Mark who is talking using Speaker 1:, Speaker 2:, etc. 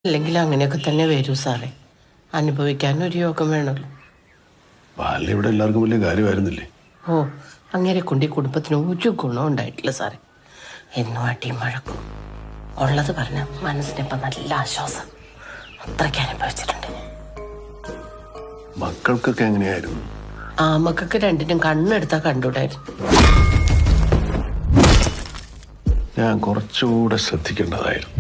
Speaker 1: അല്ലെങ്കിൽ അങ്ങനെയൊക്കെ തന്നെ വരൂ സാറേ. അനുഭവിക്കാൻ ഒരു യോഗം വേണമല്ലോ.
Speaker 2: ബാല്യം ഇവിടെ എല്ലാവർക്കും വലിയ കാര്യമായിരുന്നില്ലേ?
Speaker 1: ഓ, അങ്ങനെ കൊണ്ട് ഈ കുടുംബത്തിന് ഒരു ഗുണം ഉണ്ടായിട്ടില്ല സാറേ. എന്നും അടിയും വഴക്കും. ഉള്ളത് പറഞ്ഞ മനസ്സിനിപ്പം നല്ല ആശ്വാസം. അത്രയ്ക്ക് അനുഭവിച്ചിട്ടുണ്ട്.
Speaker 2: മക്കൾക്കൊക്കെ എങ്ങനെയായിരുന്നു?
Speaker 1: ആ മക്കൾക്ക് രണ്ടിനും കണ്ണെടുത്താൽ കണ്ടുകൂടായിരുന്നു.
Speaker 2: ഞാൻ കുറച്ചുകൂടെ ശ്രദ്ധിക്കേണ്ടതായിരുന്നു.